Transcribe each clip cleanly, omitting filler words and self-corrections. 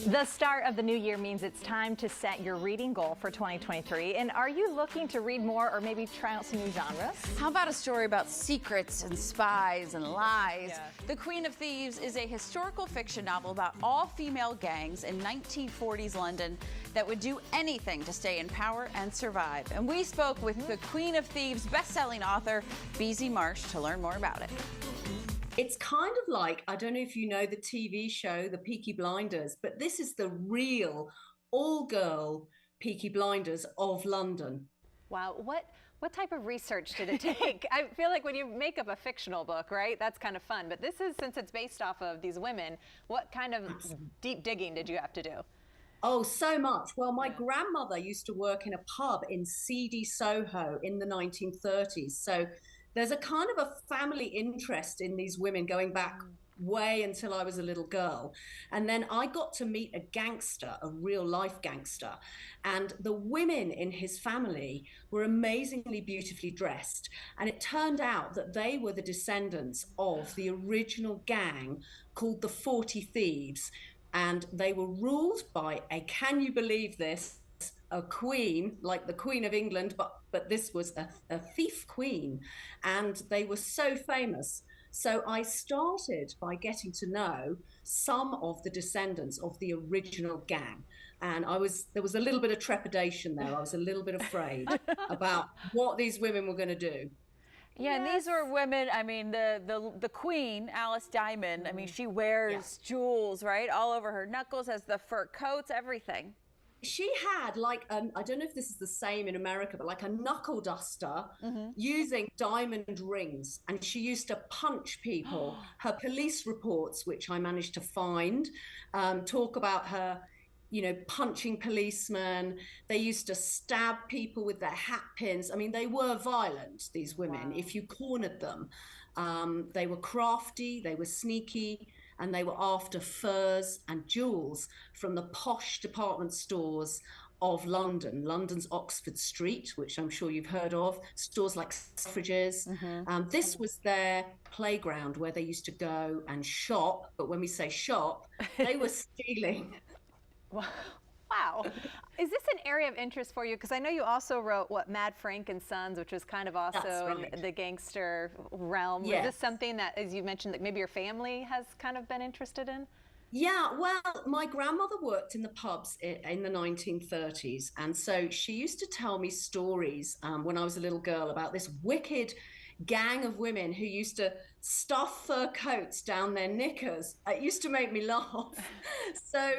The start of the new year means it's time to set your reading goal for 2023. And are you looking to read more or maybe try out some new genres? How about a story about secrets and spies and lies? Yeah. The Queen of Thieves is a historical fiction novel about all-female gangs in 1940s London that would do anything to stay in power and survive. And we spoke with the Queen of Thieves best-selling author, Beezy Marsh, to learn more about it. It's kind of like, I don't know if you know the TV show, The Peaky Blinders, but this is the real all-girl Peaky Blinders of London. Wow, what type of research did it take? I feel like when you make up a fictional book, right, that's kind of fun. But this is, since it's based off of these women, what kind of deep digging did you have to do? Oh, so much. Well, my grandmother used to work in a pub in seedy Soho in the 1930s. So there's a kind of a family interest in these women going back way until I was a little girl. And then I got to meet a gangster, a real life gangster. And the women in his family were amazingly beautifully dressed. And it turned out that they were the descendants of the original gang called the 40 Thieves. And they were ruled by a, can you believe this, a queen, like the Queen of England, but this was a thief queen, and they were so famous. So I started by getting to know some of the descendants of the original gang, and there was a little bit of trepidation there. I was a little bit afraid about what these women were going to do. Yeah, and these were women, I mean, the queen, Alice Diamond, I mean, she wears jewels, right, all over her knuckles, has the fur coats, everything. She had like, I don't know if this is the same in America, but like a knuckle duster using diamond rings. And she used to punch people. Her police reports, which I managed to find, talk about her, you know, punching policemen. They used to stab people with their hat pins. I mean, they were violent, these women, if you cornered them. They were crafty, they were sneaky, and they were after furs and jewels from the posh department stores of London, London's Oxford Street, which I'm sure you've heard of, stores like Selfridges. This was their playground where they used to go and shop. But when we say shop, they were stealing. Wow. Is this an area of interest for you? Because I know you also wrote, Mad Frank and Sons, which was kind of also in the gangster realm. Yes. Is this something that, as you mentioned, that maybe your family has kind of been interested in? Yeah, well, my grandmother worked in the pubs in the 1930s. And so she used to tell me stories when I was a little girl about this wicked gang of women who used to stuff fur coats down their knickers. It used to make me laugh. So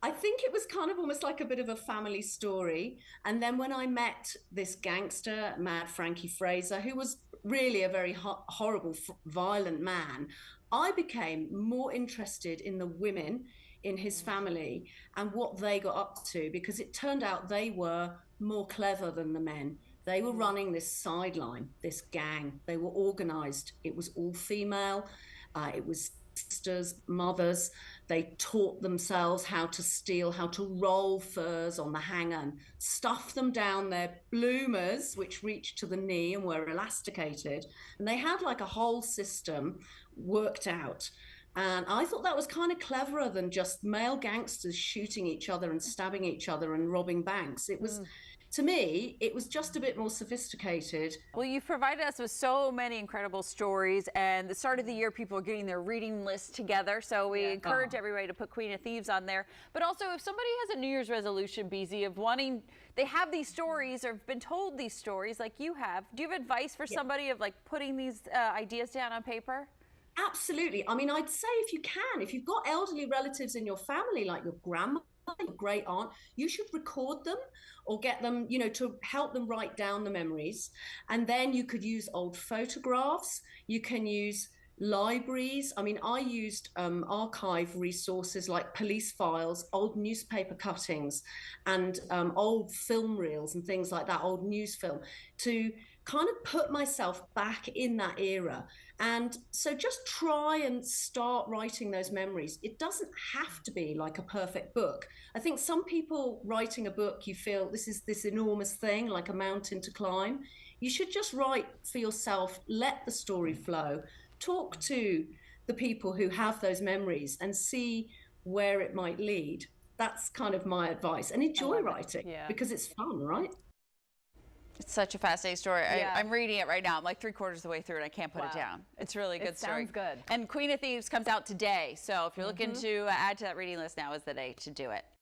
I think it was kind of almost like a bit of a family story. And then when I met this gangster, Mad Frankie Fraser, who was really a very horrible, violent man, I became more interested in the women in his family and what they got up to, because it turned out they were more clever than the men. They were running this sideline, this gang. They were organized. It was all female. It was sisters, mothers. They taught themselves how to steal, how to roll furs on the hanger and stuff them down their bloomers, which reached to the knee and were elasticated. And they had like a whole system worked out. And I thought that was kind of cleverer than just male gangsters shooting each other and stabbing each other and robbing banks. It was, to me, it was just a bit more sophisticated. Well, you've provided us with so many incredible stories, and the start of the year, people are getting their reading list together. So we encourage everybody to put Queen of Thieves on there. But also, if somebody has a New Year's resolution, Beezy, of wanting, they have these stories or have been told these stories like you have. Do you have advice for somebody of like putting these ideas down on paper? Absolutely. I mean, I'd say if you can, if you've got elderly relatives in your family, like your grandma, your great aunt, you should record them or get them, you know, to help them write down the memories. And then you could use old photographs. You can use libraries. I mean, I used archive resources like police files, old newspaper cuttings, and old film reels and things like that, old news film, to kind of put myself back in that era. And so just try and start writing those memories. It doesn't have to be like a perfect book. I think some people writing a book, you feel this is this enormous thing, like a mountain to climb. You should just write for yourself, let the story flow, talk to the people who have those memories and see where it might lead. that's kind of my advice. And enjoy writing Yeah. because it's fun, right? It's such a fascinating story. Yeah. I'm reading it right now. I'm like 3/4 of the way through and I can't put it Wow. down. It's really a good It story. sounds good. And Queen of Thieves comes out today. So if you're looking to add to that reading list, now is the day to do it.